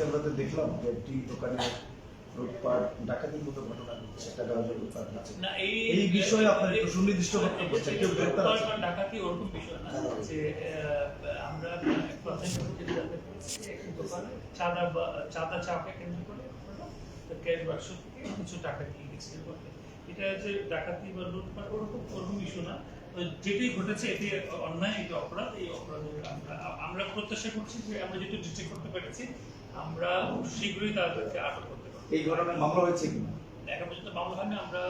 ক্যামেরাতে দেখলাম যে একটি দোকানে লুটপাট ডাকাতির মতো ঘটনা ঘটছে, টাকা লুটপাট আছে। না, এই বিষয়ে আপনার একটু সুনির্দিষ্ট বক্তব্য চাই, কেউ গ্রেপ্তার আছে? ডাকাতি ওরকম বিষয় না যে আমরা চাঁদা চাপে কেন্দ্র করে ক্যাশ বাক্স থেকে কিছু টাকা নিয়ে গেছে। এটা যে ডাকাতি বা লুটপাট ওরকম ইস্যু না, যেটি ঘটেছে এটি অন্যায়, এটি অপরাধ। এই অপরাধের আমরা প্রত্যাশা করছি যে আমরা যেহেতু ডিটেক্ট করতে পেরেছি, আমরা শীঘ্রই তাদেরকে আটক করতে পারবো। এই ঘটনায় মামলা হয়েছে কিনা এখন পর্যন্ত মামলা হয়নি। আমরা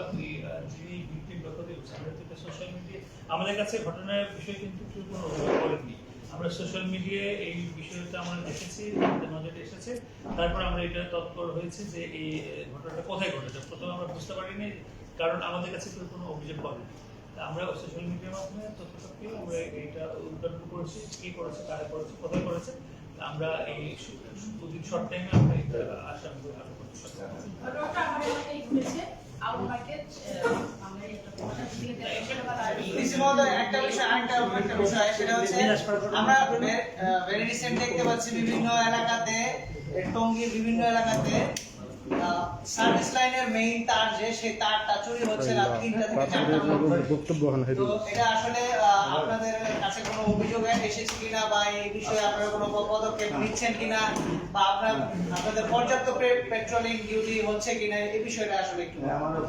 যিনি ভিকটিম কথা দিয়েছি আমরা কিন্তু সোশ্যাল মিডিয়া, আমাদের কাছে ঘটনার বিষয় কিন্তু কেউ কোনো অভিযোগ করেননি। আমরা সোশ্যাল মিডিয়ায় এই বিষয়টা আমরা দেখেছি, আমাদের নজরে এসেছে, তারপর আমরা এটা তৎপর হয়েছে যে এই ঘটনাটা কোথায় ঘটেছে। প্রথমে আমরা বুঝতে পারিনি, কারণ আমাদের কাছে কেউ কোনো অভিযোগ করেনি। আমরা সোশ্যাল মিডিয়ার মাধ্যমে তথ্যটা পেয়ে আমরা এটা উদ্ঘাটন করেছি, কি করেছে, কারা করেছে, কোথায় করেছে। আমরা এই শর্ট টাইমে আমরা এটা আসামি করে আরো করতে একটা বিষয় সেটা হচ্ছে আমরা ভেরি রিসেন্ট দেখতে পাচ্ছি বিভিন্ন এলাকাতে, টঙ্গীর বিভিন্ন এলাকাতে সার্ভিস লাইনের মেইন তার যে সেই তারটা চুরি হচ্ছে রাত 3টা থেকে 4টা। তো এটা আসলে আপনাদের কাছে কোনো অভিযোগ এসেছে কিনা, বা এই বিষয়ে আপনারা কোনো পদক্ষেপ নিচ্ছেন কিনা, বা আপনাদের পর্যাপ্ত পেট্রোলিং ডিউটি হচ্ছে কিনা, এই বিষয়টা আসলে একটু আমাদের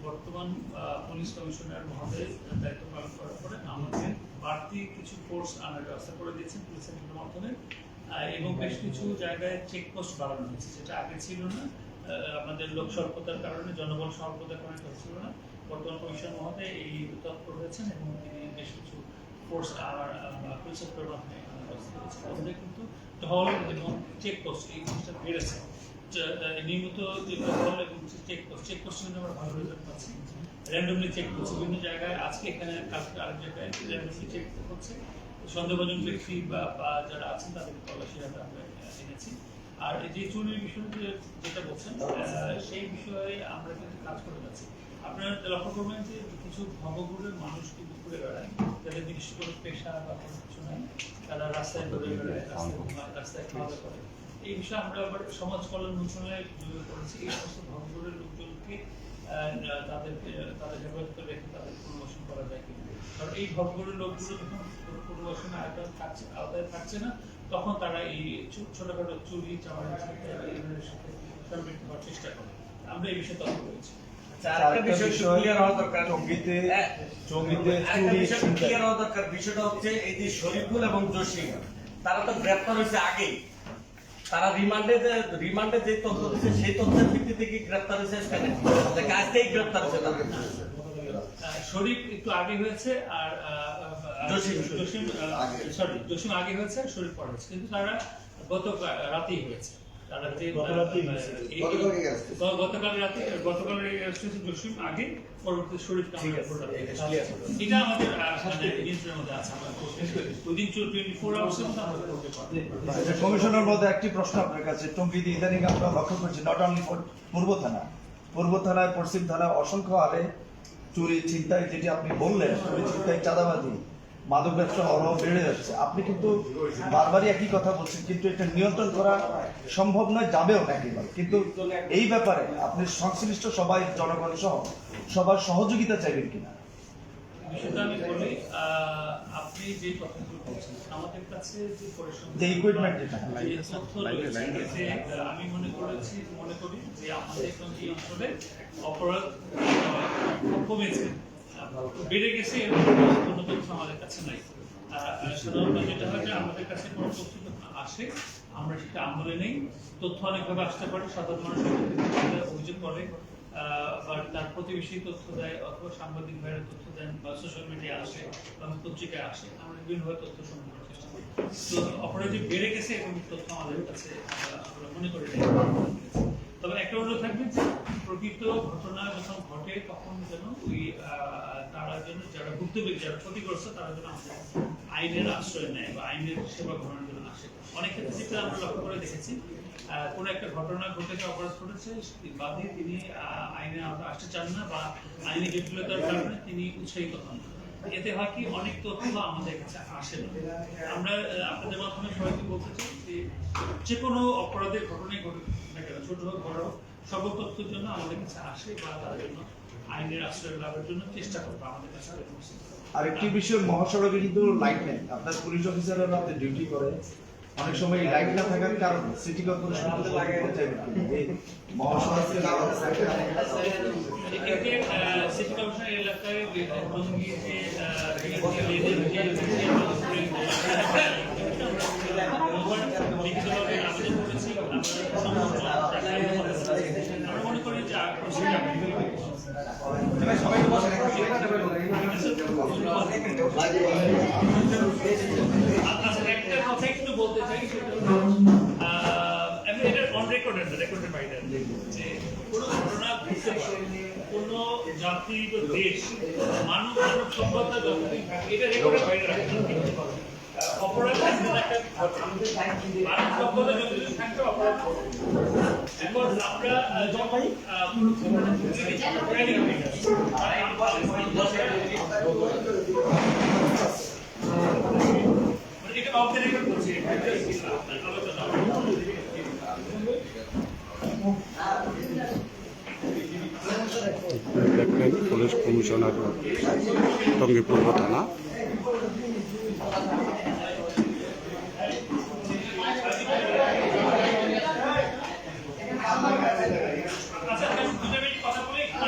বর্তমান পুলিশ কমিশনার মহোদয় দায়িত্ব পালন করার পরে আমাদের বাড়তি কিছু ফোর্স আনার ব্যবস্থা করে দিয়েছেন পুলিশের মাধ্যমে, এবং বেশ কিছু জায়গায় চেকপোস্ট বাড়ানো হয়েছে, যেটা আগে ছিল না। আমাদের লোক স্বল্পতার কারণে, জনবল স্বল্পতার কারণে ছিল না। বর্তমান কমিশন মহোদয় এই তৎপর হয়েছেন এবং তিনি বেশ কিছু ফোর্স পুলিশের মাধ্যমে আমাদের কিন্তু ঢল এবং চেকপোস্ট এই জিনিসটা বেড়েছে। নিয়মিত যে ঢল এবং চেকপোস্ট কিন্তু আমরা ভালো রেজাল্ট পাচ্ছি। র্যান্ডমলি চেক করছে বিভিন্ন জায়গায়, আজকে এখানে কালকে আরেক জায়গায় র্যান্ডমলি চেক হচ্ছে। সন্দেহভাজন ব্যক্তি বা যারা আছেন তাদের তল্লাশি আমরা এনেছি। আর যে চুরির বিষয় যেটা বলছেন সেই বিষয়ে আমরা কিন্তু কাজ করে যাচ্ছি। আপনারা লক্ষ্য করবেন যে কিছু ভবঘুরের মানুষ কিন্তু ঘুরে বেড়ায়, যাদের নির্দিষ্ট কোনো পেশা বা কোনো কিছু নাই, তারা রাস্তায় ঘুরে বেড়ায়, রাস্তায় খাওয়া দাওয়া করে। এই বিষয়ে আমরা আবার সমাজ কল্যাণ মন্ত্রণালয়ে যোগ করেছি এই সমস্ত ভবঘুরের লোকজনকে তাদের হেফাজতে রেখে তাদের পুনর্বাসন করা যায় কিনা। কারণ এই ভবঘুরের লোকগুলো যখন পুনর্বাসনের আওতায় থাকছে না, তখন তারা এই ছোটখাটো চুরি চামারি সাথে সম্পৃক্ত হওয়ার চেষ্টা করে। আমরা এই বিষয়ে তথ্য করেছি। বিষয়টা হচ্ছে এই যে শরীফুল এবং জসিম, তারা তো গ্রেপ্তার হয়েছে আগেই। তারা রিমান্ডে যে তথ্য দিচ্ছে সেই তথ্যের ভিত্তিতে কি গ্রেপ্তার হয়েছে, আজকেই গ্রেপ্তার হয়েছে। শরীফ একটু আগে হয়েছে আর জসিম আগে হয়েছে, শরীফ পরে হয়েছে, কিন্তু তারা গত রাতেই হয়েছে। তারা যে গতকাল জসিম আগে, পরবর্তী শরীফ এটা আমাদের নিয়ন্ত্রণের মধ্যে আছে। উইদিন 24 আওয়ার্স কমিশনের মধ্যে একটি প্রশ্ন আপনার কাছে। টঙ্গীতে ইদানিং আমরা লক্ষ্য করছি, নট অনলি পূর্ব থানায় পশ্চিম থানায় অসংখ্য হারে চুরি ছিনতাই, যেটি আপনি বললেন চুরি ছিনতাই চাঁদাবাজি মাদক ব্যবসা অরহ বেড়ে যাচ্ছে। আপনি কিন্তু বারবারই একই কথা বলছেন, কিন্তু এটা নিয়ন্ত্রণ করা সম্ভব নয়, যাবেও না একেবারে। কিন্তু এই ব্যাপারে আপনি সংশ্লিষ্ট সবাই, জনগণ সহ সবার সহযোগিতা চাইবেন কিনা? বিষয়টা আমি বলি, আপনি যে কথাগুলো বলছেন আমাদের কাছে যে ইকুইপমেন্ট আমি মনে করি যে আমাদের এই অঞ্চলে অপরাধ কমেছে, বেড়ে গেছে, এবং কোনো তথ্য আমাদের কাছে নাই। সাধারণত যেটা হয় যে আমাদের কাছে কোনো তথ্য আসে, আমরা সেটা আমলে নেই। তথ্য অনেকভাবে আসতে পারে, সাধারণ মানুষের অভিযোগ করে, বা তার প্রতিবেশী তথ্য দেয়, অথবা সাংবাদিক ভাইয়ের তথ্য দেন, বা সোশ্যাল মিডিয়া আসে, বা পত্রিকায় আসে। আমরা বিভিন্নভাবে তথ্য সংগ্রহ করার চেষ্টা করি। তো অপরাধ যে বেড়ে গেছে এবং তথ্য আমাদের কাছে আমরা মনে করি না। তবে একটা অনুরোধ থাকবে যে প্রকৃত ঘটনা যখন ঘটে তখন যেন তারা যেন যারা ভুক্তভোগী, যারা ক্ষতিগ্রস্ত, তারা যেন আমাদের আইনের আশ্রয় নেয় বা আইনের সেবা গ্রহণের জন্য আসে। অনেক ক্ষেত্রে যেটা আমরা লক্ষ্য করে দেখেছি, কোনো একটা ঘটনা ঘটেছে, অপরাধ ঘটেছে, বাদে তিনি আইনে আসতে চান না, বা আইনি জটিলতার কারণে তিনি উৎসাহিত হন। এতে হয় কি অনেক তথ্য আমাদের কাছে আসে না। আমরা আপনাদের মাধ্যমে সবাইকে বলতে চাই যে কোনো অপরাধের ঘটনায় ঘটুক না কেন, ছোট হোক বড় হোক, সকল তথ্যের জন্য আমাদের কাছে আসে বা তার জন্য আইনের আশ্রয় লাভের জন্য চেষ্টা করবো আমাদের কাছে। আরেকটি বিষয়, মহাসড়কে কিন্তু লাইট নেই, আপনার পুলিশ অফিসাররা রাতে ডিউটি করে, অনেক সময় লাইট না থাকার কারণে সিটি কর্পোরেশন মহাসড়কে এক্ষেত্রে সিটি কর্পোরেশন এলাকায় টঙ্গী লিখিতভাবে আবেদন করেছি। আমরা মনে করি যে একটা কথা একটু বলতে চাই, সেটা আমি এটা অন রেকর্ডেড বাইরে যে কোনো ঘটনা ঘটতে পারে, কোনো জাতি বা দেশ মানব সভ্যতা যতদিন থাকে, এটা রেকর্ডের বাইরে রাখতে হবে। অপরাধ একটা মানব সভ্যতা যতদিন থাকবে অপরাধ করবে। এখন আমরা যখন এটা অফ দ্য রেকর্ড করছি দেখলেন পুলিশ কমিশনার টঙ্গী পূর্ব থানা।